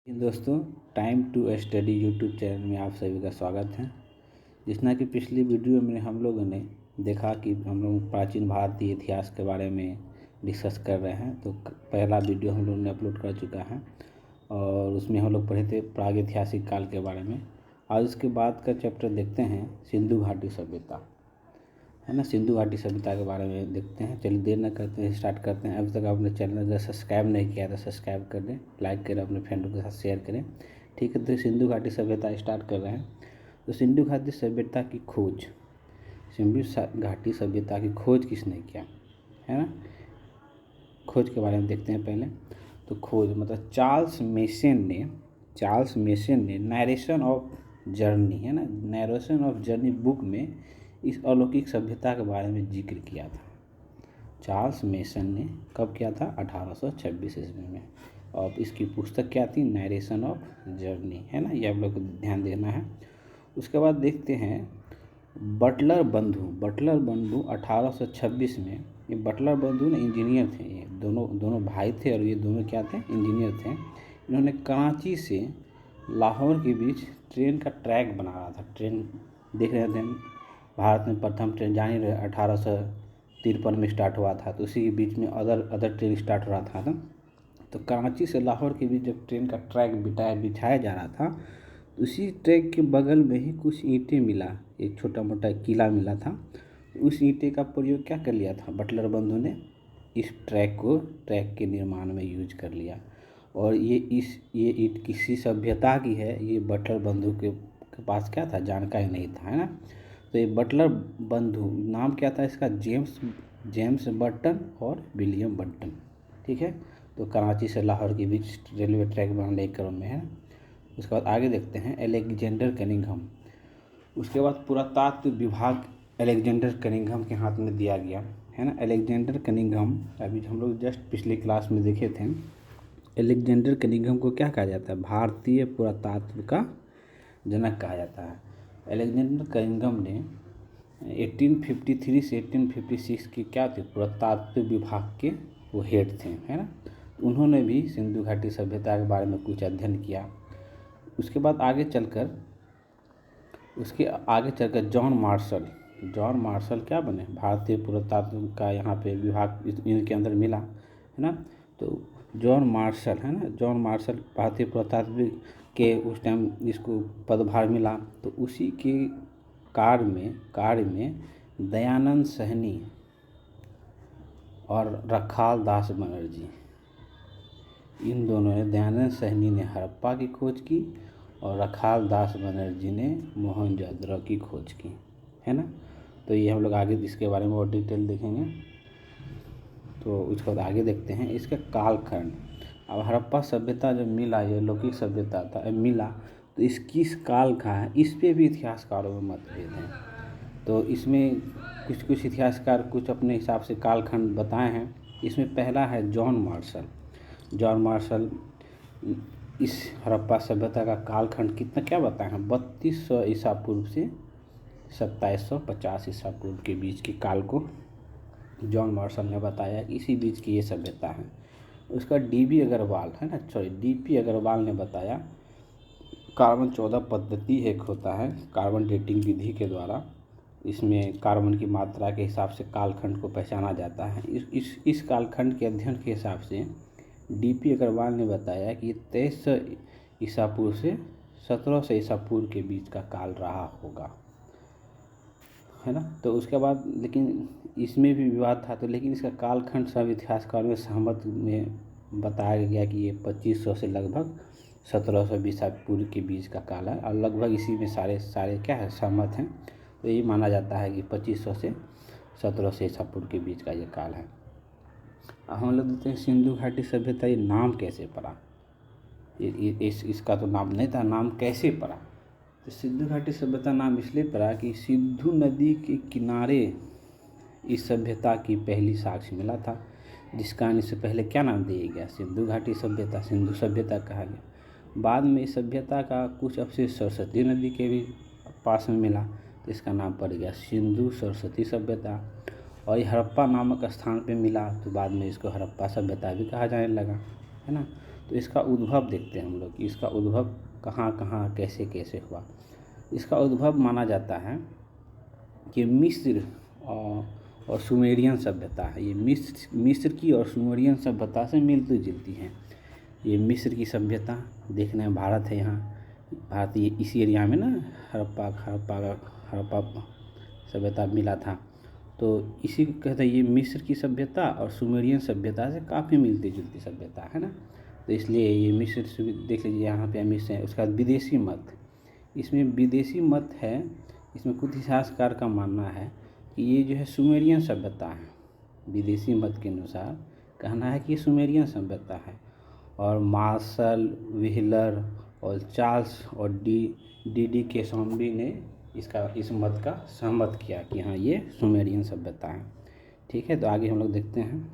दोस्तों, time to study YouTube channel में आप सभी का स्वागत है। जिसना कि पिछली वीडियो में हम लोगों ने देखा कि हम लोग प्राचीन भारतीय इतिहास के बारे में डिस्कस कर रहे हैं। तो पहला वीडियो हम लोगों ने अपलोड कर चुका है और उसमें हम लोग पढ़े थे प्रागैतिहासिक काल के बारे में। आज उसके बाद का चैप्टर देखते हैं सिंधु घाटी सभ्यता, है ना। सिंधु घाटी सभ्यता के बारे में देखते हैं। चलिए देर न करते हैं, स्टार्ट करते हैं। अभी तक आपने चैनल अगर सब्सक्राइब नहीं किया तो सब्सक्राइब कर दें, लाइक करें, अपने फ्रेंडों के साथ शेयर करें। ठीक है, तो सिंधु घाटी सभ्यता स्टार्ट कर रहे हैं। तो सिंधु घाटी सभ्यता की खोज, सिंधु घाटी सभ्यता की खोज किसने किया, है ना। खोज के बारे में देखते हैं पहले। तो खोज मतलब चार्ल्स मेसन ने नरेशन ऑफ जर्नी, है ना, नरेशन ऑफ जर्नी बुक में इस अलौकिक सभ्यता के बारे में जिक्र किया था। चार्ल्स मेसन ने कब किया था? 1826 ईस्वी में। और इसकी पुस्तक क्या थी? नरेशन ऑफ जर्नी, है ना। ये आप लोग को ध्यान देना है। उसके बाद देखते हैं बटलर बंधु 1826 में। ये बटलर बंधु ना इंजीनियर थे। ये दोनों भाई थे और ये दोनों क्या थे? इंजीनियर थे। इन्होंने कराची से लाहौर के बीच ट्रेन का ट्रैक बना रहा था। ट्रेन देख रहे थे, भारत में प्रथम ट्रेन जान ही रहे 1853 में स्टार्ट हुआ था। तो उसी के बीच में अदर ट्रेन स्टार्ट हो रहा था। तो कराची से लाहौर के बीच जब ट्रेन का ट्रैक बिछाया जा रहा था, तो उसी ट्रैक के बगल में ही कुछ ईंटें मिला, एक छोटा मोटा किला मिला था। उस ईंटे का प्रयोग क्या कर लिया था? बटलर बंधु ने इस ट्रैक के निर्माण में यूज कर लिया। और ये ईंट किसी सभ्यता की है, ये बटलर बंधु के पास क्या था? जानकारी नहीं था, है ना। तो ये बटलर बंधु, नाम क्या था इसका? जेम्स बर्टन और विलियम बर्टन। ठीक है। तो कराची से लाहौर के बीच रेलवे ट्रैक बनाने के क्रम में है। उसके बाद आगे देखते हैं अलेक्जेंडर कनिंघम। उसके बाद पुरातत्व विभाग अलेक्जेंडर कनिंघम के हाथ में दिया गया, है ना। अलेक्जेंडर कनिंघम अभी हम लोग जस्ट पिछले क्लास में देखे थे। अलेक्जेंडर कनिंघम को क्या कहा जाता है? भारतीय पुरातत्व का जनक कहा जाता है। अलेक्जेंडर कनिंघम ने 1853 से 1856 की क्या थे? पुरातत्व विभाग के वो हेड थे, है ना। उन्होंने भी सिंधु घाटी सभ्यता के बारे में कुछ अध्ययन किया। उसके बाद आगे चलकर जॉन मार्शल क्या बने? भारतीय पुरातत्व का यहाँ पे विभाग इनके अंदर मिला, है ना। तो जॉन मार्शल, है ना, जॉन मार्शल भारतीय पुरातत्व के उस टाइम इसको पदभार मिला। तो उसी के कार्य में दयानंद सहनी और रखाल दास बनर्जी, इन दोनों ने, दयानंद सहनी ने हड़प्पा की खोज की और रखाल दास बनर्जी ने मोहनजोदड़ो की खोज की, है ना। तो ये हम लोग आगे इसके बारे में और डिटेल देखेंगे। तो उसके बाद आगे देखते हैं इसका कालखंड। अब हड़प्पा सभ्यता जब मिला, ये लौकिक सभ्यता था, मिला, तो इस किस काल का है, इस पे भी इतिहासकारों में मतभेद हैं। तो इसमें कुछ इतिहासकार कुछ अपने हिसाब से कालखंड बताए हैं। इसमें पहला है जॉन मार्शल इस हड़प्पा सभ्यता का कालखंड कितना क्या बताए हैं? 3200 ईसा पूर्व से 2750 ईसा पूर्व के बीच के काल को जॉन मार्शल ने बताया कि इसी बीच की ये सभ्यता है। उसका डीपी अग्रवाल ने बताया कार्बन 14 पद्धति एक होता है, कार्बन डेटिंग विधि के द्वारा इसमें कार्बन की मात्रा के हिसाब से कालखंड को पहचाना जाता है। इस कालखंड के अध्ययन के हिसाब से डीपी अग्रवाल ने बताया कि 2300 ईसा पूर्व से 1700 ईसा पूर्व के बीच का काल रहा होगा, है ना। तो उसके बाद लेकिन इसमें भी विवाद था। तो लेकिन इसका कालखंड सब इतिहासकारों में सहमत में बताया गया कि ये 2500 से लगभग 1700 ईसा पूर्व के बीच का काल है। और लगभग इसी में सारे क्या है? सहमत हैं। तो ये माना जाता है कि 2500 से 1700 ईसा पूर्व के बीच का ये काल है। अब हम लोग देखते हैं सिंधु घाटी सभ्यता, ये नाम कैसे पड़ा? इसका तो नाम नहीं था, नाम कैसे पड़ा? तो सिंधु घाटी सभ्यता नाम इसलिए पड़ा कि सिंधु नदी के किनारे इस सभ्यता की पहली साक्ष्य मिला था, जिसका इससे पहले क्या नाम दिया गया? सिंधु घाटी सभ्यता, सिंधु सभ्यता कहा गया। बाद में इस सभ्यता का कुछ अवशेष सरस्वती नदी के भी पास में मिला, तो इसका नाम पड़ गया सिंधु सरस्वती सभ्यता। और ये हड़प्पा नामक स्थान पे मिला, तो बाद में इसको हड़प्पा सभ्यता भी कहा जाने लगा, है ना। तो इसका उद्भव देखते हैं हम लोग कि इसका उद्भव कहाँ कहाँ कैसे कैसे हुआ। इसका उद्भव माना जाता है कि मिस्र और सुमेरियन सभ्यता है। ये मिस्र की और सुमेरियन सभ्यता से मिलती जुलती हैं। ये मिस्र की सभ्यता देखने में भारत है, यहाँ भारत ये इसी एरिया में ना हड़प्पा सभ्यता मिला था। तो इसी को कहते हैं ये मिस्र की सभ्यता और सुमेरियन सभ्यता से काफ़ी मिलती जुलती सभ्यता है ना। तो इसलिए ये मिस्र देख लीजिए यहाँ पे मिस्र है। उसके बाद विदेशी मत, इसमें विदेशी मत है। इसमें कुछ इतिहासकार का मानना है कि ये जो है सुमेरियन सभ्यता है। विदेशी मत के अनुसार कहना है कि ये सुमेरियन सभ्यता है। और मार्शल व्हीलर और चार्ल्स और डी केशम्बी ने इस मत का सहमत किया कि हाँ ये सुमेरियन सभ्यता है। ठीक है, तो आगे हम लोग देखते हैं।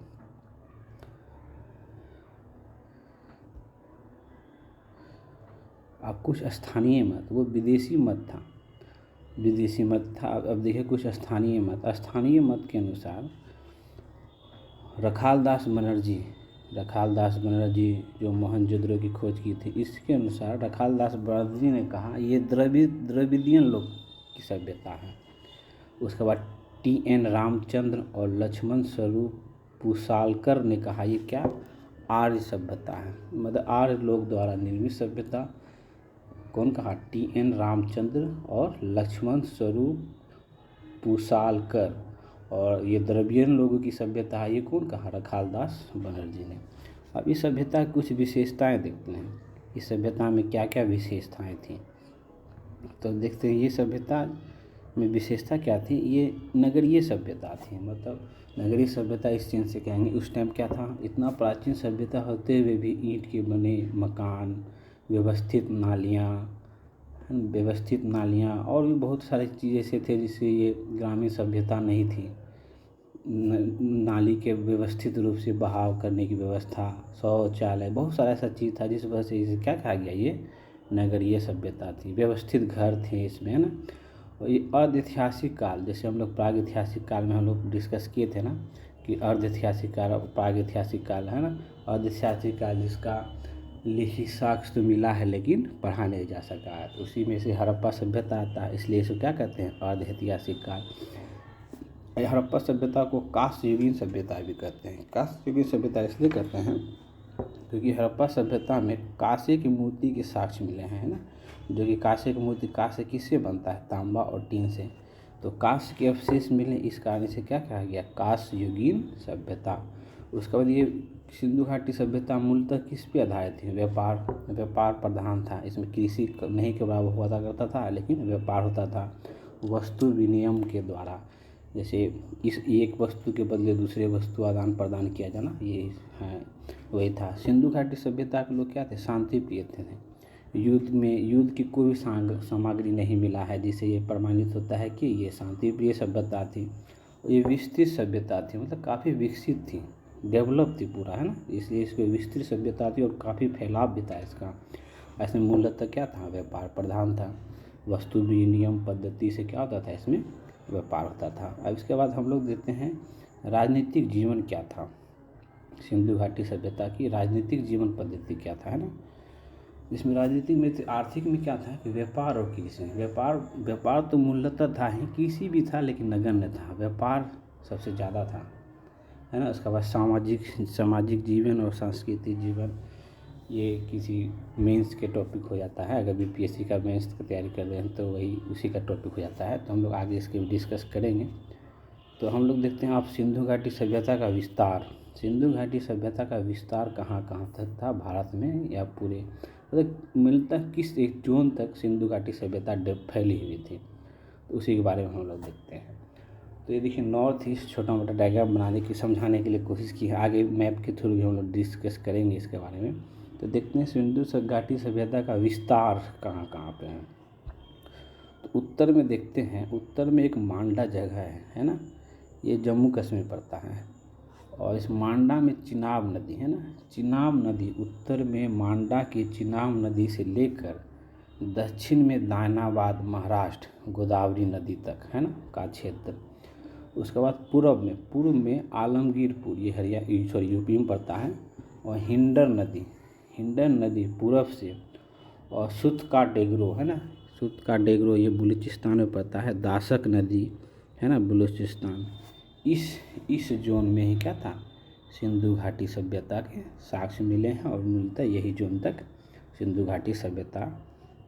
अब कुछ स्थानीय मत, वो विदेशी मत था, विदेशी मत था। अब देखिए कुछ स्थानीय मत। स्थानीय मत के अनुसार रखालदास बनर्जी जो मोहनजोदड़ो की खोज की थी, इसके अनुसार रखालदास बनर्जी ने कहा ये द्रविडियन लोग की सभ्यता है। उसके बाद TN रामचंद्र और लक्ष्मण स्वरूप पुसालकर ने कहा ये क्या आर्य सभ्यता है, मतलब आर्य लोग द्वारा निर्मित सभ्यता। कौन कहा? TN रामचंद्र और लक्ष्मण स्वरूप पुसालकर। और ये द्रविडियन लोगों की सभ्यता है, ये कौन कहा? रखालदास बनर्जी ने। अब इस सभ्यता की कुछ विशेषताएं देखते हैं, इस सभ्यता में क्या क्या विशेषताएं थी। तो देखते हैं ये सभ्यता में विशेषता क्या थी। ये नगरीय सभ्यता थी, मतलब नगरीय सभ्यता इस चीज़ से कहेंगे उस टाइम क्या था, इतना प्राचीन सभ्यता होते हुए भी ईंट के बने मकान, व्यवस्थित नालियाँ और भी बहुत सारी चीज़ ऐसे थे जिससे ये ग्रामीण सभ्यता नहीं थी। नाली के व्यवस्थित रूप से बहाव करने की व्यवस्था, शौचालय, बहुत सारा ऐसा चीज़ था जिस वजह से इसे क्या कहा गया, ये नगरीय सभ्यता थी। व्यवस्थित घर थे इसमें, है ना। और ये अर्ध ऐतिहासिक काल, जैसे हम लोग प्राग ऐतिहासिक काल में हम लोग डिस्कस किए थे ना कि अर्ध ऐतिहासिक काल और प्राग ऐतिहासिक काल है ना। अर्ध ऐतिहासिक काल जिसका लिखित साक्ष्य तो मिला है लेकिन पढ़ा नहीं जा सका है, तो उसी में से हड़प्पा सभ्यता आता है, इसलिए इसको क्या कहते हैं, अर्ध ऐतिहासिक काल। हड़प्पा सभ्यता को कांस्ययुगीन सभ्यता भी कहते हैं। कांस्ययुगीन सभ्यता इसलिए कहते हैं क्योंकि हड़प्पा सभ्यता में कांसे की मूर्ति के साक्ष्य मिले हैं, है ना। जो कि कांसे की मूर्ति, कांसे किससे बनता है, तांबा और टीन से। तो कांस्य के अवशेष मिले, इस कारण से क्या कहा गया, कांस्ययुगीन सभ्यता। उसके बाद ये सिंधु घाटी सभ्यता मूलतः किस पे आधारित थी, व्यापार प्रधान था। इसमें कृषि नहीं के बराबर हुआ करता था, लेकिन व्यापार होता था वस्तु विनिमय के द्वारा। जैसे इस एक वस्तु के बदले दूसरे वस्तु आदान प्रदान किया जाना, ये है वही था। सिंधु घाटी सभ्यता के लोग क्या थे, शांति प्रिय थे। युद्ध की कोई भी सामग्री नहीं मिला है जिससे ये प्रमाणित होता है कि ये शांति प्रिय सभ्यता थी। ये विस्तृत सभ्यता थी, मतलब काफ़ी विकसित थी, डेवलप थी पूरा, है ना। इसलिए इसको विस्तृत सभ्यता थी और काफ़ी फैलाव भी था इसका। इसमें मूलतः क्या था, व्यापार प्रधान था। वस्तु विनिमय पद्धति से क्या होता था, इसमें व्यापार होता था। अब इसके बाद हम लोग देखते हैं राजनीतिक जीवन क्या था। सिंधु घाटी सभ्यता की राजनीतिक जीवन पद्धति क्या था, है ना। इसमें राजनीतिक में आर्थिक में क्या था कि व्यापार और कृषि। व्यापार तो मूलतः था ही, कृषि भी था लेकिन नगण्य था, व्यापार सबसे ज़्यादा था, है ना। उसके बाद सामाजिक जीवन और सांस्कृतिक जीवन, ये किसी मेंस के टॉपिक हो जाता है। अगर BPSC का मेंस की तैयारी कर रहे हैं तो वही उसी का टॉपिक हो जाता है, तो हम लोग आगे इसके डिस्कस करेंगे। तो हम लोग देखते हैं आप सिंधु घाटी सभ्यता का विस्तार। सिंधु घाटी सभ्यता का विस्तार कहाँ कहाँ तक था भारत में, या पूरे मतलब मिलता किस एक जोन तक सिंधु घाटी सभ्यता फैली हुई थी, तो उसी के बारे में हम लोग देखते हैं। तो ये देखिए नॉर्थ ईस्ट, छोटा मोटा डायग्राम बनाने की समझाने के लिए कोशिश की है। आगे मैप के थ्रू भी हम लोग डिस्कस करेंगे इसके बारे में। तो देखते हैं सिंधु घाटी सभ्यता का विस्तार कहाँ कहाँ पे है। तो उत्तर में देखते हैं, उत्तर में एक मांडा जगह है ना, ये जम्मू कश्मीर पड़ता है। और इस मांडा में चिनाब नदी है ना, चिनाब नदी उत्तर में मांडा की चिनाब नदी से लेकर दक्षिण में दायनाबाद महाराष्ट्र गोदावरी नदी तक, है ना, का क्षेत्र। उसके बाद पूर्व में आलमगीरपुर, ये यूपी में पड़ता है। और हिंडर हिंडन नदी पूरब से, और सुतकाडेग्रो है ना, सुतकाडेग्रो ये बलूचिस्तान में पड़ता है। दाशक नदी है ना बलूचिस्तान, इस जोन में ही क्या था, सिंधु घाटी सभ्यता के साक्ष्य मिले हैं, और मूलतः यही जोन तक सिंधु घाटी सभ्यता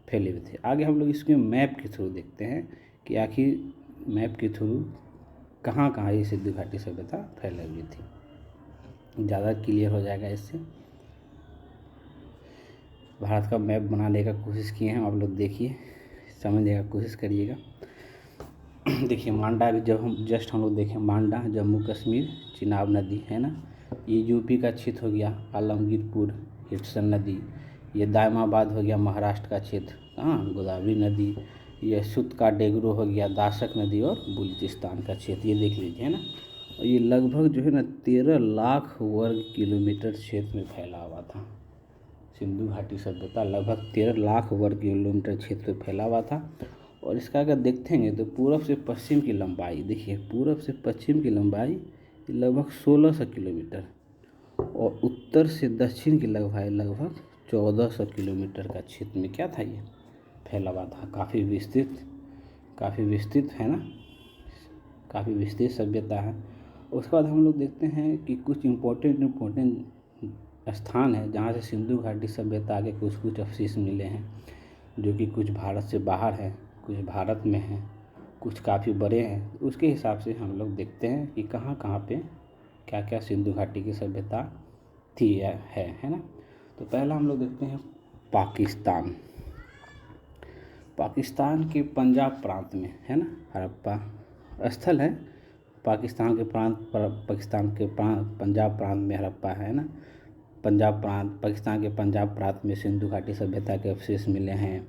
फैले हुए थे। आगे हम लोग इसके मैप के थ्रू देखते हैं कि आखिर मैप के थ्रू कहाँ कहाँ ये सिंधु घाटी सभ्यता फैली हुई थी, ज़्यादा क्लियर हो जाएगा इससे। भारत का मैप बनाने का कोशिश किए हैं आप लोग, देखिए समझने का कोशिश करिएगा। देखिए मांडा भी जब हम लोग देखें, मांडा जम्मू कश्मीर, चिनाब नदी है ना, ये यूपी का क्षेत्र हो गया। आलमगीरपुर हिडसन नदी, ये दायमाबाद हो गया महाराष्ट्र का क्षेत्र। कहाँ, गोदावरी नदी। ये सुतकाडेग्रो हो गया दाशक नदी और बलूचिस्तान का क्षेत्र, ये देख लीजिए है ना। और ये लगभग जो है ना 13 लाख वर्ग किलोमीटर क्षेत्र में फैला हुआ था। सिंधु घाटी सभ्यता लगभग 13 लाख वर्ग किलोमीटर क्षेत्र में फैला हुआ था। और इसका अगर देखेंगे तो पूरब से पश्चिम की लंबाई, देखिए पूरब से पश्चिम की लंबाई लगभग 1600 किलोमीटर, और उत्तर से दक्षिण की लंबाई लगभग 1400 किलोमीटर का क्षेत्र में क्या था, ये फैला हुआ था। काफ़ी विस्तृत है ना, काफ़ी विस्तृत सभ्यता है। उसके बाद हम लोग देखते हैं कि कुछ इम्पोर्टेंट स्थान है जहाँ से सिंधु घाटी सभ्यता के कुछ अवशेष मिले हैं, जो कि कुछ भारत से बाहर हैं, कुछ भारत में हैं, कुछ काफ़ी बड़े हैं। उसके हिसाब से हम लोग देखते हैं कि कहाँ कहाँ पे क्या क्या सिंधु घाटी की सभ्यता थी है ना। तो पहला हम लोग देखते हैं पाकिस्तान के पंजाब प्रांत में है ना हड़प्पा स्थल है। पाकिस्तान के पंजाब प्रांत में हड़प्पा है ना। पाकिस्तान के पंजाब प्रांत में सिंधु घाटी सभ्यता के अवशेष मिले हैं।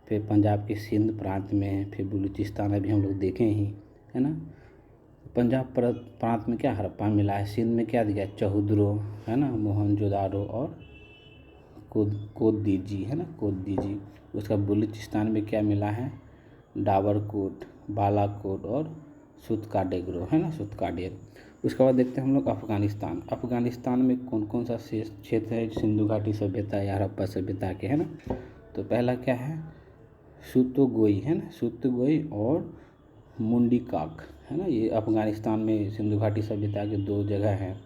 फिर पंजाब के सिंध प्रांत में, फिर बलूचिस्तान अभी हम लोग देखे ही है ना। पंजाब प्रांत में क्या हड़प्पा मिला है, सिंध में क्या दिया, चौहद्रो है ना, मोहनजोदारो और कोदीजी है ना, कोदीजी। उसका बलूचिस्तान में क्या मिला है, डाबरकोट, बालाकोट और सुतकाडेग्रो है ना, सुतकाडेर। उसके बाद देखते हैं हम लोग अफगानिस्तान में कौन कौन सा क्षेत्र है सिंधु घाटी सभ्यता या हड़प्पा सभ्यता के है ना। तो पहला क्या है, सुतोगोई है ना, सुतोगोई और मुंडीकाक है ना। ये अफगानिस्तान में सिंधु घाटी सभ्यता के 2 जगह हैं,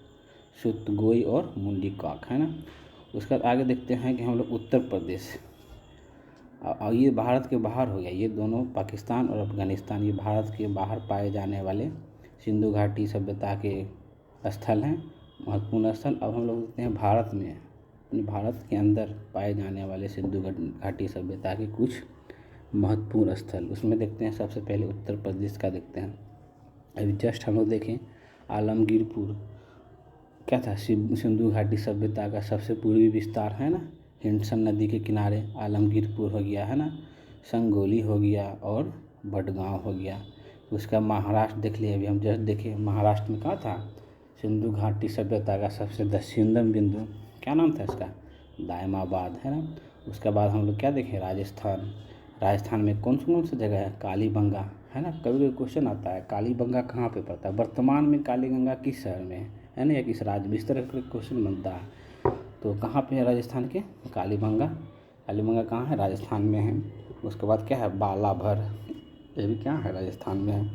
सुतोगोई और मुंडीकाक है ना। उसके बाद आगे देखते हैं कि हम लोग उत्तर प्रदेश, और ये भारत के बाहर हो गया, ये दोनों पाकिस्तान और अफगानिस्तान, ये भारत के बाहर पाए जाने वाले सिंधु घाटी सभ्यता के स्थल हैं, महत्वपूर्ण स्थल। अब हम लोग देखते हैं भारत में, भारत के अंदर पाए जाने वाले सिंधु घाटी सभ्यता के कुछ महत्वपूर्ण स्थल। उसमें देखते हैं सबसे पहले उत्तर प्रदेश का देखते हैं। अभी जस्ट हम लोग देखें, आलमगीरपुर क्या था, सिंधु घाटी सभ्यता का सबसे पूर्वी विस्तार है ना, हिंडसन नदी के किनारे आलमगीरपुर हो गया है ना, संगोली हो गया और भटगांव हो गया। उसका महाराष्ट्र देख लिए, अभी हम जस्ट देखे महाराष्ट्र में कहाँ था, सिंधु घाटी सभ्यता का सबसे दक्षिणतम बिंदु, क्या नाम था इसका, दायमाबाद है ना। उसके बाद हम लोग क्या देखें, राजस्थान में कौन सा जगह है, कालीबंगा है ना। कभी कभी क्वेश्चन आता है कालीबंगा कहाँ पे पड़ता है, वर्तमान में कालीगंगा किस शहर में है ना, या किस राज्य में, इस तरह का क्वेश्चन बनता है। तो कहाँ पे है राजस्थान के, कालीबंगा कहाँ है, राजस्थान में है। उसके बाद क्या है, बालाभर, ये भी क्या है, राजस्थान में है।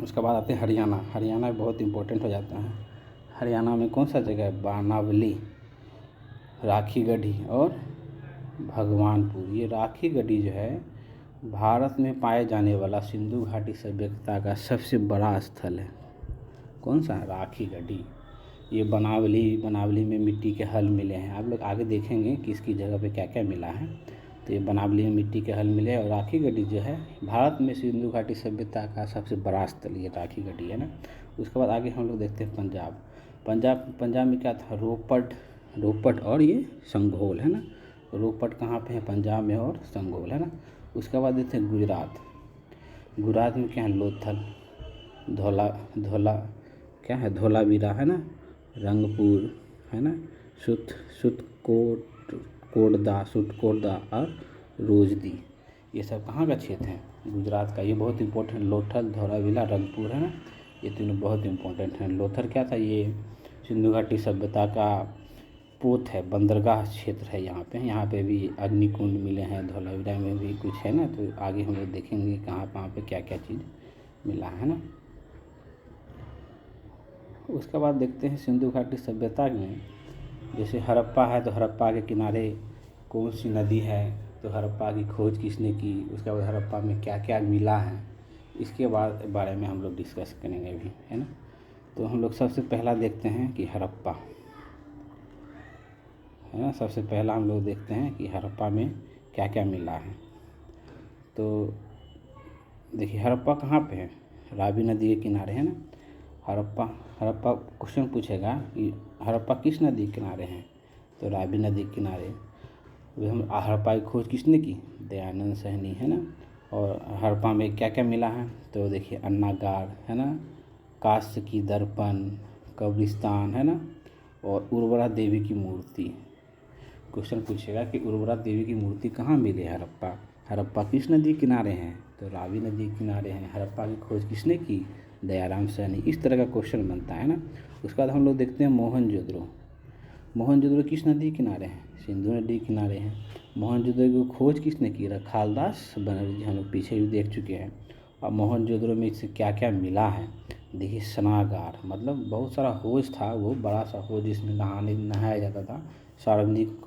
उसके बाद आते हैं हरियाणा बहुत इंपॉर्टेंट हो जाता है। हरियाणा में कौन सा जगह है, बानावली, राखीगढ़ी और भगवानपुर। ये राखीगढ़ी जो है भारत में पाए जाने वाला सिंधु घाटी सभ्यता का सबसे बड़ा स्थल है। कौन सा, राखीगढ़ी। ये बनावली में मिट्टी के हल मिले हैं, आप लोग आगे देखेंगे कि इसकी जगह पे क्या क्या मिला है। तो ये बनावली में मिट्टी के हल मिले, और राखीगढ़ी जो है भारत में सिंधु घाटी सभ्यता का सबसे बड़ा स्थल ये राखीगढ़ी है ना। उसके बाद आगे हम लोग देखते हैं पंजाब में क्या था, रोपट और ये संघोल है ना। रोपट कहाँ पे है, पंजाब में, और संघोल है ना। उसके बाद देखते हैं गुजरात में क्या है, लोथल, क्या है, धोलावीरा है ना, रंगपुर है ना, सुटकोटदा और रोजदी। ये सब कहाँ का क्षेत्र है, गुजरात का। ये बहुत इंपॉर्टेंट, लोथल, धोलावीरा, रंगपुर है ना, ये तीनों बहुत इंपॉर्टेंट हैं। लोथल क्या था, ये सिंधु घाटी सभ्यता का पोत है, बंदरगाह क्षेत्र है यहाँ पे भी अग्निकुंड मिले हैं। धौलावीरा में भी कुछ है ना, तो आगे हम लोग देखेंगे कहाँ पे क्या क्या चीज़ मिला है ना। उसके बाद देखते हैं सिंधु घाटी सभ्यता में, जैसे हड़प्पा है तो हड़प्पा के किनारे कौन सी नदी है, तो हड़प्पा की खोज किसने की, उसके बाद हड़प्पा में क्या क्या मिला है, इसके बारे में हम लोग डिस्कस करेंगे अभी, है ना। तो हम लोग सबसे पहला देखते हैं कि हड़प्पा, है ना। सबसे पहला हम लोग देखते हैं कि हड़प्पा में क्या क्या मिला है। तो देखिए हड़प्पा कहाँ पे है, रावी नदी के किनारे, है ना। हड़प्पा क्वेश्चन पूछेगा कि हड़प्पा किस नदी के किनारे हैं, तो रावी नदी के किनारे। अभी हम हड़प्पा की खोज किसने की, दयानंद सहनी, है ना। और हड़प्पा में क्या क्या मिला है, तो देखिए अन्नागार, है ना, कांस्य की दर्पण, कब्रिस्तान, है ना, और उर्वरा देवी की मूर्ति। क्वेश्चन पूछेगा कि उर्वरा देवी की मूर्ति कहाँ मिली है हड़प्पा किस नदी किनारे हैं, तो रावी नदी के किनारे हैं। हड़प्पा की खोज किसने की, दयाराम सैनी। इस तरह का क्वेश्चन बनता है ना। उसके बाद हम लोग देखते हैं मोहनजोदड़ो किस नदी के किनारे हैं, सिंधु नदी के किनारे हैं। मोहनजोदड़ो की खोज किसने की, रखालदास बनर्जी, हम लोग पीछे भी देख चुके हैं। और मोहनजोदड़ो में इससे क्या क्या मिला है, देखिए स्नागार, मतलब बहुत सारा हौज था, वो बड़ा सा हौज जिसमें नहाया जाता था। सार्वजनिक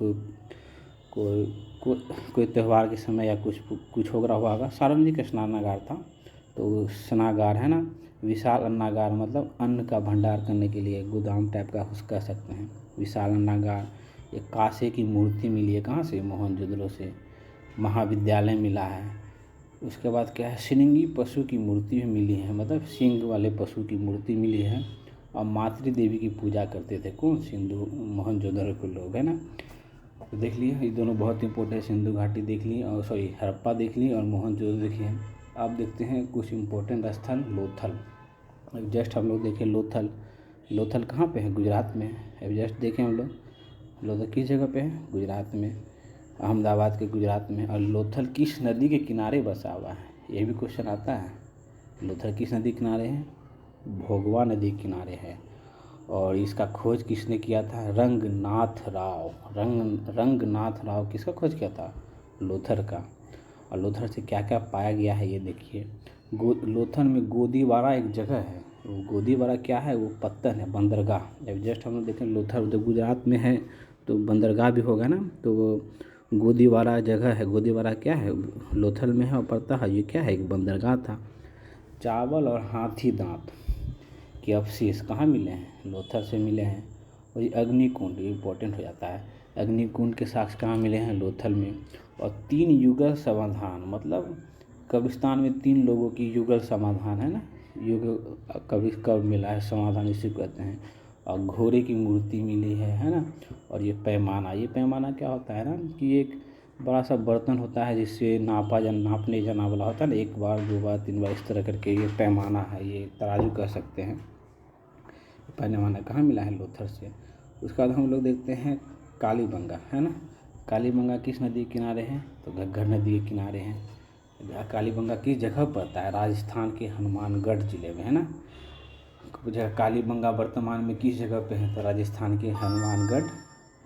कोई त्यौहार के समय या कुछ हो रहा होगा, सार्वजनिक स्नानागार था। तो स्नागार, है ना। विशाल अन्नागार, मतलब अन्न का भंडार करने के लिए गोदाम टाइप का कह सकते हैं, विशाल अन्नागार। एक कांसे की मूर्ति मिली है, कहाँ से, मोहनजोदड़ो से। महाविद्यालय मिला है। उसके बाद क्या है, सिंगी पशु की मूर्ति भी मिली है, मतलब सिंग वाले पशु की मूर्ति मिली है। और मातृ देवी की पूजा करते थे कौन, मोहनजोदड़ो के लोग, है ना। तो देख लिए ये दोनों बहुत इंपॉर्टेंट, सिंधु घाटी देख ली और हड़प्पा देख ली और मोहनजोदड़ो देखिए। अब देखते हैं कुछ इम्पोर्टेंट स्थल, लोथल। अब जस्ट हम लोग देखें लोथल कहाँ पे है, गुजरात में है। अब जस्ट देखें हम लोग, लोथल किस जगह पे है, गुजरात में, अहमदाबाद के गुजरात में। और लोथल किस नदी के किनारे बसा हुआ है, ये भी क्वेश्चन आता है। लोथल किस नदी के किनारे है, भोगवा नदी के किनारे है। और इसका खोज किसने किया था, रंगनाथ राव किसका खोज किया था, लोथल का। और लोथल से क्या क्या पाया गया है ये देखिए। लोथल में गोदीवारा एक जगह है, वो गोदीवारा क्या है, वो पत्तन है, बंदरगाह। जब जस्ट हम लोग देखें लोथल जब गुजरात में है तो बंदरगाह भी होगा ना, तो वो गोदीवारा जगह है। गोदीवारा क्या है, लोथल में है और पड़ता है, ये क्या है, एक बंदरगाह था। चावल और हाथी दांत के अवशेष कहाँ मिले हैं, लोथल से मिले हैं। और ये अग्निकुंड, ये इम्पोर्टेंट हो जाता है, अग्निकुंड के साक्ष्य कहाँ मिले हैं, लोथल में। और 3 युगल समाधान, मतलब कब्रिस्तान में 3 लोगों की युगल समाधान, है ना, युग कब मिला है समाधान, इसी को कहते हैं। और घोड़े की मूर्ति मिली है ना। और ये पैमाना क्या होता है ना, कि एक बड़ा सा बर्तन होता है जिससे नापने जाना वाला होता है ना, 1 बार 2 बार 3 बार इस तरह करके, ये पैमाना है, ये तराजू कह सकते हैं। पैमाना कहाँ मिला है, लोथल से। उसके बाद हम लोग देखते हैं कालीबंगा, है ना। कालीबंगा किस नदी के किनारे है, तो घग्गर नदी के किनारे है। कालीबंगा किस जगह पड़ता है, राजस्थान के हनुमानगढ़ जिले में, है ना। कालीबंगा वर्तमान में किस जगह पे है, तो राजस्थान के हनुमानगढ़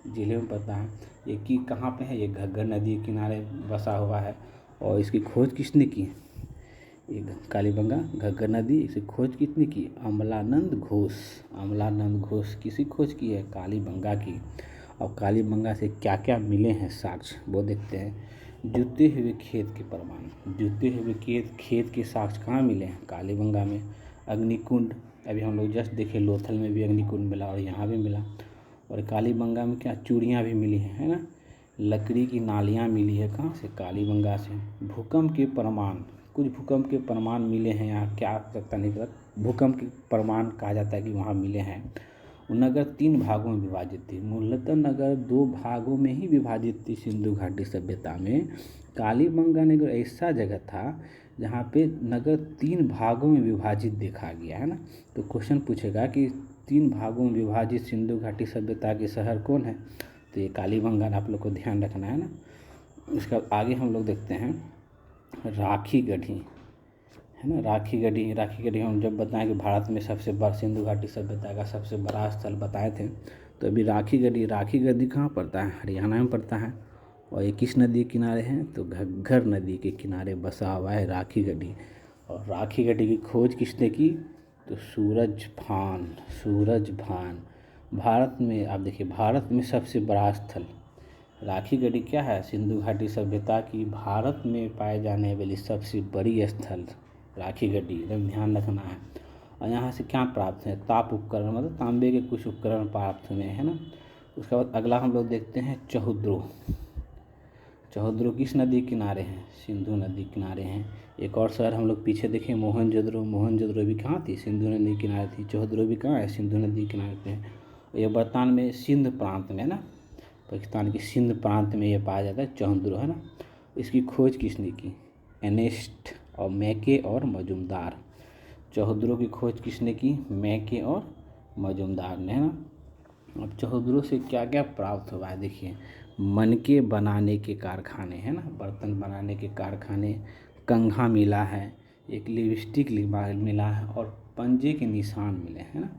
जिले में पड़ता है। ये कि कहाँ पे है, ये घग्गर नदी के किनारे बसा हुआ है। और इसकी खोज किसने की, ये कालीबंगा घग्गर नदी, इसे खोज कितनी की, अमलानंद घोष किसी खोज की है, कालीबंगा की। और कालीबंगा से क्या क्या मिले हैं साक्ष्य, वो देखते हैं। जुते हुए खेत के साक्ष्य कहाँ मिले हैं, कालीबंगा में। अग्निकुंड, अभी हम लोग जस्ट देखे लोथल में भी अग्निकुंड मिला और यहाँ भी मिला। और कालीबंगा में क्या, चूड़ियाँ भी मिली हैं, है ना। लकड़ी की नालियाँ मिली है, कहाँ से, कालीबंगा से। कुछ भूकंप के प्रमाण मिले हैं यहाँ, क्या पता नहीं, भूकंप के प्रमाण कहा जाता है कि वहाँ मिले हैं। नगर 3 भागों में विभाजित थी, मूलतः नगर 2 भागों में ही विभाजित थी सिंधु घाटी सभ्यता में। कालीबंगा नगर ऐसा जगह था जहाँ पे नगर 3 भागों में विभाजित देखा गया, है ना। तो क्वेश्चन पूछेगा कि 3 भागों में विभाजित सिंधु घाटी सभ्यता के शहर कौन है, तो ये कालीबंगा, आप लोग को ध्यान रखना है ना। उसका आगे हम लोग देखते हैं राखी गढ़ी, है ना। राखी गढ़ी हम जब बताएं कि भारत में सबसे बड़ा, सिंधु घाटी सभ्यता का सबसे बड़ा स्थल बताए थे, तो अभी राखी गढ़ी कहाँ पड़ता है? हरियाणा में पड़ता है। और ये किस नदी के किनारे है? तो घग्गर नदी के किनारे बसा हुआ है राखी गढ़ी। और राखी गढ़ी की खोज किसने की? तो सूरज भान। भारत में आप देखिए, भारत में सबसे बड़ा स्थल राखी गढ़ी क्या है? सिंधु घाटी सभ्यता की भारत में पाए जाने वाली सबसे बड़ी स्थल राखी गढ़ी, एकदम ध्यान रखना है। और यहाँ से क्या प्राप्त है? ताप उपकरण, मतलब तांबे के कुछ उपकरण प्राप्त हुए हैं ना। उसके बाद अगला हम लोग देखते हैं चौहद्रो किस नदी किनारे हैं? सिंधु नदी किनारे हैं। एक और शहर हम लोग पीछे देखें, मोहनजोदड़ो भी कहाँ थी? सिंधु नदी किनारे थी। चौहद्रो भी कहाँ है? सिंधु नदी किनारे पे है। ये वर्तमान में सिंध प्रांत में ना, पाकिस्तान के सिंध प्रांत में ये पाया जाता है चौहद्रो, है ना। इसकी खोज किसने की? एर्नेस्ट और मैके और मजूमदार। चौहद्रो की खोज किसने की? मैके और मजूमदार ने, है ना। अब चौहद्रो से क्या क्या प्राप्त हुआ है देखिए, मनके बनाने के कारखाने, है ना, बर्तन बनाने के कारखाने, कंघा मिला है, एक लिपस्टिक मिला है, और पंजे के निशान मिले, है ना।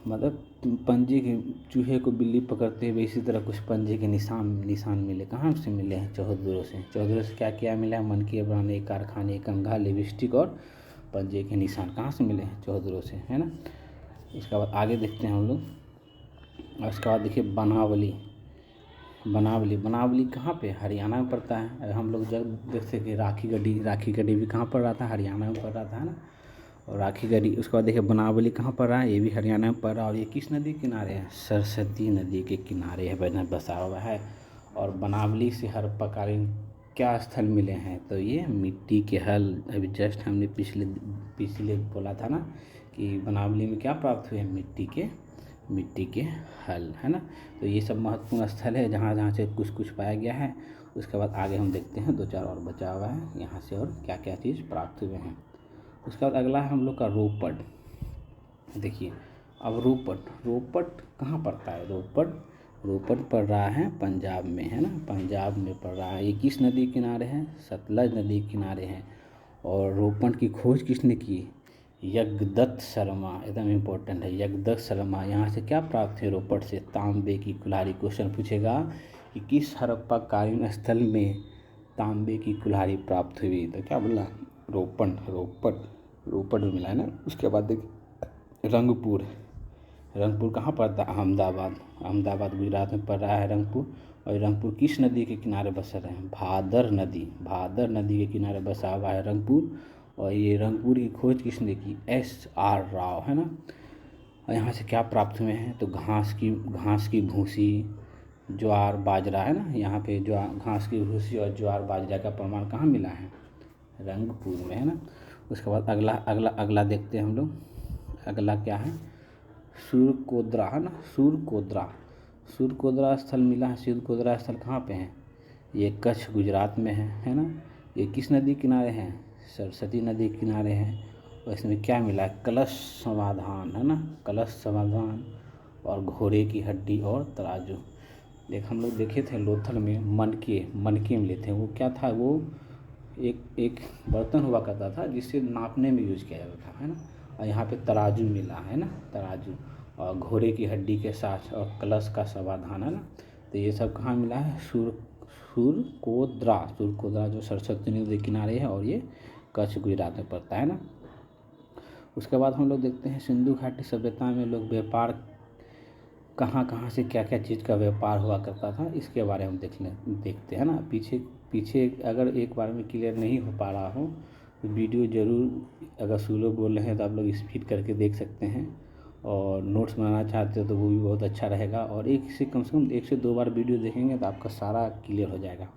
मतलब पंजे के, चूहे को बिल्ली पकड़ते हुए इसी तरह कुछ पंजे के निशान मिले। कहाँ से मिले हैं? चौहद्रो से। चौहद्रो से क्या क्या मिला है? मनके बनाने के कारखाने, कंघा, लिपस्टिक और पंजे के निशान कहाँ से मिले हैं? चौहद्रो से, है ना। इसके बाद आगे देखते हैं हम लोग। और उसके बाद देखिए बनावली कहाँ पे? हरियाणा में पड़ता है। अब हम लोग जब देखते कि राखी गढ़ी भी कहाँ पड़ रहा था? हरियाणा में पड़ रहा था, है ना। और राखी गढ़ी, उसके बाद देखिए बनावली कहाँ पड़ रहा है? ये भी हरियाणा में पड़ रहा है। और ये किस नदी किनारे है? सरस्वती नदी के किनारे है, बसा हुआ है। और बनावली से हड़प्पाकालीन क्या स्थल मिले हैं? तो ये मिट्टी के हल। अभी जस्ट हमने पिछले बोला था ना कि बनावली में क्या प्राप्त हुए? मिट्टी के हल, है ना। तो ये सब महत्वपूर्ण स्थल है जहाँ जहाँ से कुछ पाया गया है। उसके बाद आगे हम देखते हैं, 2-4 और बचा हुआ है यहाँ से, और क्या क्या चीज़ प्राप्त हुए हैं। उसके बाद अगला है हम लोग का रोपड़। देखिए, अब रोपड़ कहाँ पड़ता है? रोपड़ पड़ रहा है पंजाब में, है ना। पंजाब में पड़ रहा है। ये किस नदी किनारे है? सतलज नदी किनारे है। और रोपड़ की खोज किसने की? यज्ञदत्त शर्मा, एकदम इम्पोर्टेंट है, यज्ञदत्त शर्मा। यहाँ से क्या प्राप्त है? रोपड़ से तांबे की कुल्हाड़ी। क्वेश्चन पूछेगा कि किस हड़प्पाकालीन स्थल में तांबे की कुल्हाड़ी प्राप्त हुई? तो क्या बोला? रोपड़ में मिला है ना। उसके बाद देखिए रंगपुर कहाँ पड़ता है? अहमदाबाद गुजरात में पड़ रहा है रंगपुर। और रंगपुर किस नदी के किनारे बसा रहे हैं? भादर नदी के किनारे बसा हुआ है रंगपुर। और ये रंगपुर की खोज किसने की? SR राव, है ना। और यहाँ से क्या प्राप्त हुए हैं? तो घास की भूसी, ज्वार बाजरा, है ना। यहाँ पे घास की भूसी और ज्वार बाजरा का प्रमाण कहाँ मिला है? रंगपुर में, है ना। उसके बाद अगला देखते हैं हम लोग। अगला क्या है? सूरकोद्रा, है ना। सूरकोद्रा स्थल मिला है। सूरकोद्रा स्थल कहाँ पे है? ये कच्छ गुजरात में है ना। ये किस नदी किनारे है? सरस्वती नदी किनारे है। और इसमें क्या मिला है? कलश समाधान, है ना। कलश समाधान और घोड़े की हड्डी और तराजू। हम लोग देखे थे लोथल में मनके मिले थे। वो क्या था? वो एक बर्तन हुआ करता था जिससे नापने में यूज किया जाता था, है ना। और यहाँ पे तराजू मिला है ना, तराजू और घोड़े की हड्डी के साथ, और कलश का समाधान, है ना। तो ये सब कहाँ मिला है? सूरकोद्रा जो सरस्वती नदी के किनारे है, और ये कच्छ गुजरात में पड़ता है ना। उसके बाद हम लोग देखते हैं सिंधु घाटी सभ्यता में लोग व्यापार कहाँ से क्या क्या चीज़ का व्यापार हुआ करता था, इसके बारे में देखते हैं ना। पीछे अगर एक बार में क्लियर नहीं हो पा रहा हो तो वीडियो ज़रूर, अगर स्लो बोल रहे हैं तो आप लोग स्पीड करके देख सकते हैं। और नोट्स बनाना चाहते हो तो वो भी बहुत अच्छा रहेगा। और कम से कम 1 से 2 बार वीडियो देखेंगे तो आपका सारा क्लियर हो जाएगा।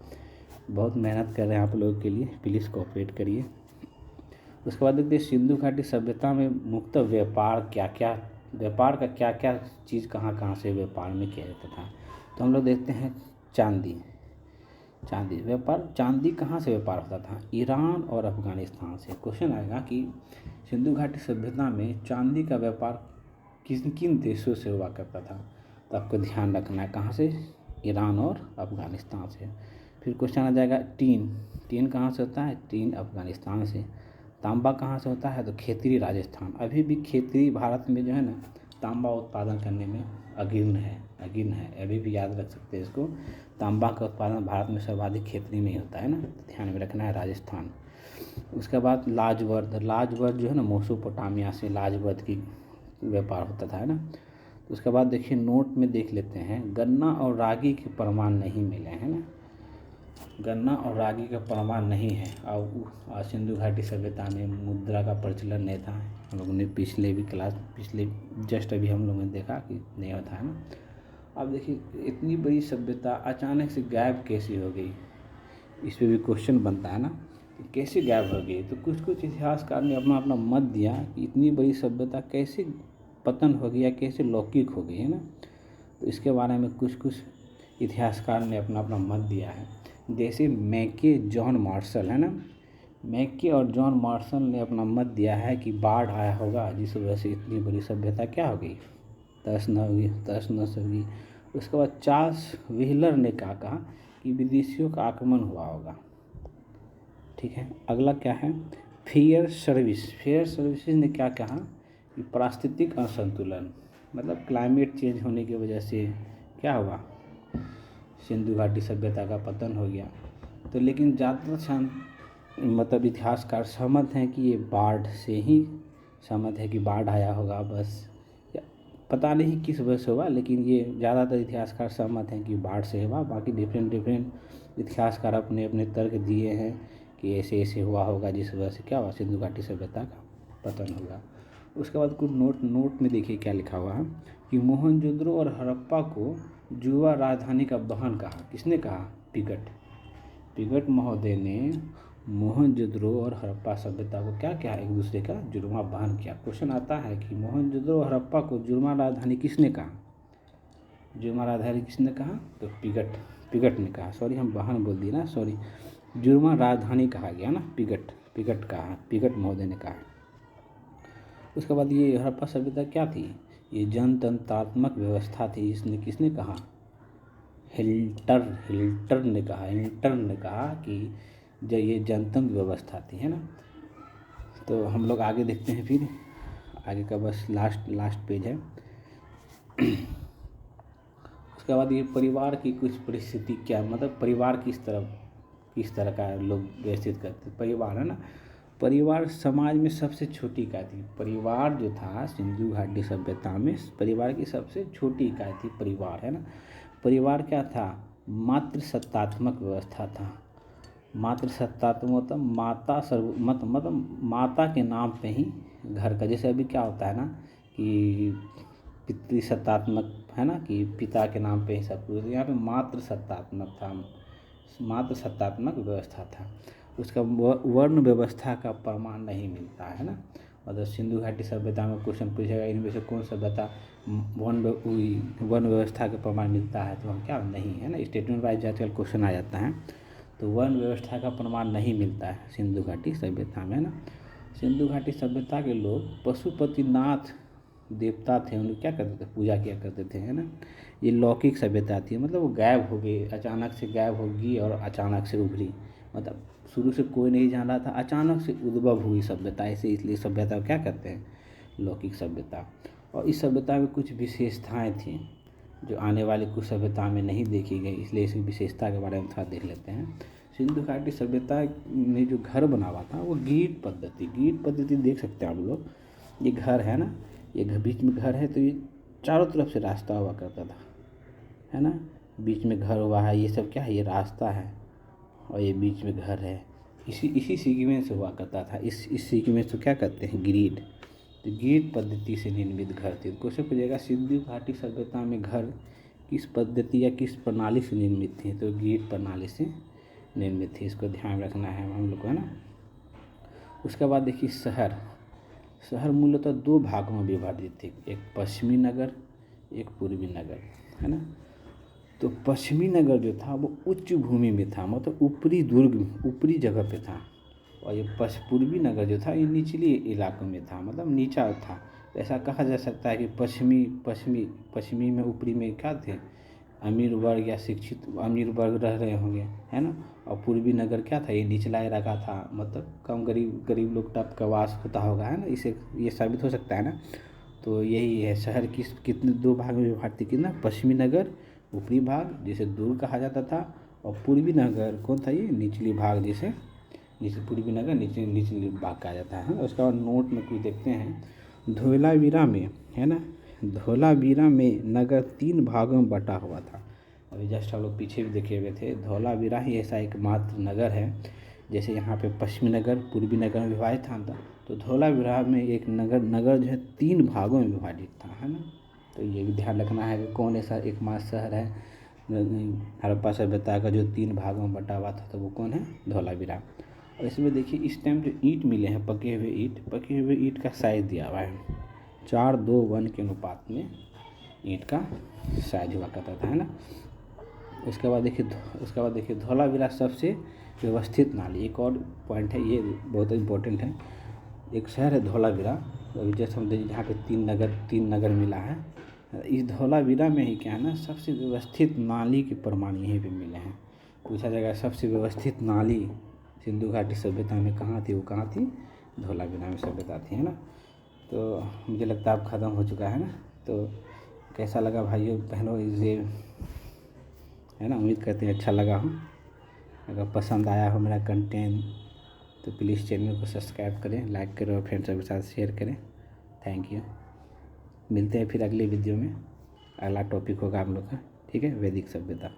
बहुत मेहनत कर रहे हैं आप लोगों के लिए, प्लीज़ कोऑपरेट करिए। उसके बाद देखते हैं सिंधु घाटी सभ्यता में मुख्यतः व्यापार का क्या क्या चीज़ कहाँ से व्यापार में किया जाता था। तो हम लोग देखते हैं चांदी व्यापार। चांदी कहाँ से व्यापार होता था? ईरान और अफगानिस्तान से। क्वेश्चन आएगा कि सिंधु घाटी सभ्यता में चांदी का व्यापार किन देशों से हुआ करता था? तो आपको ध्यान रखना है, कहाँ से? ईरान और अफगानिस्तान से। फिर क्वेश्चन आ जाएगा टीन कहाँ से होता है? टीन अफगानिस्तान से। तांबा कहाँ से होता है? तो खेतरी राजस्थान। अभी भी खेतरी भारत में जो है ना, तांबा उत्पादन करने में अगिन है, अभी भी याद रख सकते हैं इसको। तांबा का उत्पादन भारत में सर्वाधिक खेतरी में ही होता है ना, ध्यान में रखना है, राजस्थान। उसके बाद लाजवर्द जो है ना, मेसोपोटामिया से लाजवर्द की व्यापार होता था, है ना। तो उसके बाद देखिए नोट में देख लेते हैं, गन्ना और रागी के प्रमाण नहीं मिले, है ना। गन्ना और रागी का प्रमाण नहीं है। और सिंधु घाटी सभ्यता में मुद्रा का प्रचलन नहीं था। हम लोगों ने पिछले जस्ट अभी हम लोगों ने देखा कि नहीं होता है ना। अब देखिए इतनी बड़ी सभ्यता अचानक से गायब कैसी हो गई, इस पे भी क्वेश्चन बनता है ना, कि कैसे गायब हो गई। तो कुछ इतिहासकार ने अपना अपना मत दिया कि इतनी बड़ी सभ्यता कैसे पतन हो गया, कैसे लौकिक हो गई, है ना। तो इसके बारे में कुछ इतिहासकार ने अपना अपना मत दिया है। जैसे मैके जॉन मार्शल, है ना, मैके और जॉन मार्शल ने अपना मत दिया है कि बाढ़ आया होगा, जिस वजह से इतनी बड़ी सभ्यता क्या हो गई, तहस नहस हो गई। उसके बाद चार्ल्स व्हीलर ने क्या कहा कि विदेशियों का आक्रमण हुआ होगा। ठीक है, अगला क्या है, फेयर सर्विसेज ने क्या कहा कि पारिस्थितिक असंतुलन, मतलब क्लाइमेट चेंज होने की वजह से क्या हुआ, सिंधु घाटी सभ्यता का पतन हो गया। तो लेकिन ज़्यादातर मतलब इतिहासकार सहमत हैं कि ये बाढ़ से ही सहमत है कि बाढ़ आया होगा, बस पता नहीं किस वजह से हुआ, लेकिन ये ज़्यादातर इतिहासकार सहमत हैं कि बाढ़ से हुआ। बाकी डिफरेंट इतिहासकार अपने अपने तर्क दिए हैं कि ऐसे ऐसे हुआ होगा, जिस वजह से क्या हुआ, सिंधु घाटी सभ्यता का पतन होगा। उसके बाद कुछ नोट में देखिए क्या लिखा हुआ है कि मोहनजोदड़ो और हड़प्पा को जुवा राजधानी का बहन कहा। किसने कहा, पिगट महोदय ने मोहनजोदड़ो और हड़प्पा सभ्यता को क्या किया, एक दूसरे का जुर्मा बहन किया। क्वेश्चन आता है कि मोहनजोदड़ो और हड़प्पा को जुर्मा राजधानी किसने कहा, तो पिगट ने कहा। सॉरी, हम बहन बोल दिए ना, सॉरी, जुर्मा राजधानी कहा गया ना, पिगट महोदय ने कहा। उसके बाद ये हड़प्पा सभ्यता क्या थी, ये जनतंत्रात्मक व्यवस्था थी। इसने किसने कहा, हिल्टर ने कहा कि जो ये जनतंत्र व्यवस्था थी, है ना। तो हम लोग आगे देखते हैं, फिर आगे का बस लास्ट पेज है। उसके बाद ये परिवार की कुछ परिस्थिति क्या, मतलब परिवार किस तरह का लोग व्यवस्थित करते, परिवार, है ना। परिवार समाज में सबसे छोटी इकाई थी। परिवार जो था सिंधु घाटी सभ्यता में परिवार की सबसे छोटी इकाई थी परिवार, है ना। परिवार क्या था, मातृसत्तात्मक व्यवस्था था। मातृसत्तात्मक मतलब माता के नाम पे ही घर का, जैसे अभी क्या होता है ना कि पितृसत्तात्मक, है ना, कि पिता के नाम पे ही सब कुछ। यहाँ पे मातृसत्तात्मक व्यवस्था था। उसका वर्ण व्यवस्था का प्रमाण नहीं मिलता है ना। मतलब सिंधु घाटी सभ्यता में क्वेश्चन पूछेगा इनमें से कौन सभ्यता वर्ण व्यवस्था का प्रमाण मिलता है, तो हम क्या नहीं, है ना। स्टेटमेंट वाइज आजकल क्वेश्चन आ जाता है, तो वर्ण व्यवस्था का प्रमाण नहीं मिलता है सिंधु घाटी सभ्यता में, है ना। सिंधु घाटी सभ्यता के लोग पशुपतिनाथ देवता थे, उन्हें क्या करते थे, पूजा किया करते थे, है ना। ये लौकिक सभ्यता थी, मतलब वो गायब हो गई, अचानक से गायब होगी और अचानक से उभरी। मतलब शुरू से कोई नहीं जान रहा था, अचानक से उद्भव हुई सभ्यता, ऐसे इसलिए सभ्यता को क्या कहते हैं, लौकिक सभ्यता। और इस सभ्यता में कुछ विशेषताएं थी जो आने वाली कुछ सभ्यता में नहीं देखी गई, इसलिए इस विशेषता के बारे में थोड़ा देख लेते हैं। सिंधु घाटी सभ्यता में जो घर बना हुआ था वो गीट पद्धति देख सकते हैं आप लोग। ये घर है ना, ये बीच में घर है, तो ये चारों तरफ से रास्ता हुआ करता था, है ना। बीच में घर हुआ है, ये सब क्या है, ये रास्ता है, और ये बीच में घर है। इसी सीक्वेंस से हुआ करता था। इस सीक्वेंस को क्या कहते हैं, ग्रिड। तो ग्रिड पद्धति से निर्मित घर थे। क्वेश्चन पूछेगा सिंधु घाटी सभ्यता में घर किस पद्धति या किस प्रणाली से निर्मित थी, तो ग्रिड प्रणाली से निर्मित थी। इसको ध्यान रखना है हम लोग को, है ना। उसके बाद देखिए शहर मूलतः दो भागों में विभाजित थे, एक पश्चिमी नगर, एक पूर्वी नगर, है ना। तो पश्चिमी नगर जो था वो उच्च भूमि में था, मतलब ऊपरी जगह पे था। और ये पूर्वी नगर जो था ये निचली इलाकों में था, मतलब नीचा था। तो ऐसा कहा जा सकता है कि पश्चिमी में ऊपरी में क्या थे, अमीर वर्ग या शिक्षित अमीर वर्ग रह रहे होंगे, है ना। और पूर्वी नगर क्या था, ये निचला इलाका था, मतलब कम गरीब लोग टाइप का वास होता होगा, है ना। इसे ये साबित हो सकता है ना। तो यही है, शहर कितने दो भाग में विभाजित थी, कितना, पश्चिमी नगर ऊपरी भाग जिसे दुर्ग कहा जाता था, और पूर्वी नगर कौन था, ये निचली भाग जिसे पूर्वी नगर निचली भाग कहा जाता है। उसके बाद नोट में कुछ देखते हैं, धोलावीरा में, है ना, धोलावीरा में नगर 3 भागों में बटा हुआ था। अभी जस्ट हम लोग पीछे भी देखे हुए थे, धौलावीरा ही ऐसा एकमात्र नगर है, जैसे यहाँ पे पश्चिमी नगर पूर्वी नगर में विभाजित था, तो धौलावीरा में एक नगर जो है 3 भागों में विभाजित था, है ना। तो ये भी ध्यान रखना है कि कौन ऐसा एकमात्र शहर है हड़प्पा सभ्यता का जो 3 भागों में बटा हुआ था, तो वो कौन है, धौलावीरा। और इसमें देखिए इस टाइम जो ईंट मिले हैं, पके हुए ईंट का साइज़ दिया हुआ है, 4:2:1 के अनुपात में ईंट का साइज हुआ करता था, है ना। उसके बाद देखिए धौलावीरा सबसे व्यवस्थित नाली, एक और पॉइंट है, ये बहुत इम्पोर्टेंट है। एक शहर है धौलावीरा, अभी जैसे हम देखिए यहाँ पे 3 नगर मिला है, इस धौलावीरा में ही क्या है ना, सबसे व्यवस्थित नाली के प्रमाण यहीं पे मिले हैं। पूछा जाएगा सबसे व्यवस्थित नाली सिंधु घाटी सभ्यता में कहाँ थी, वो कहाँ थी, धौलावीरा में सभ्यता थी, है ना। तो मुझे लगता है अब ख़त्म हो चुका है ना। तो कैसा लगा भाइयों बहनों ये, है ना, उम्मीद करते हैं अच्छा लगा हो। अगर पसंद आया हो मेरा कंटेंट तो प्लीज़ चैनल को सब्सक्राइब करें, लाइक करें और फ्रेंड्स के साथ शेयर करें। Thank you. मिलते हैं फिर अगले वीडियो में, अगला टॉपिक होगा हम लोग का, ठीक है, वैदिक सभ्यता।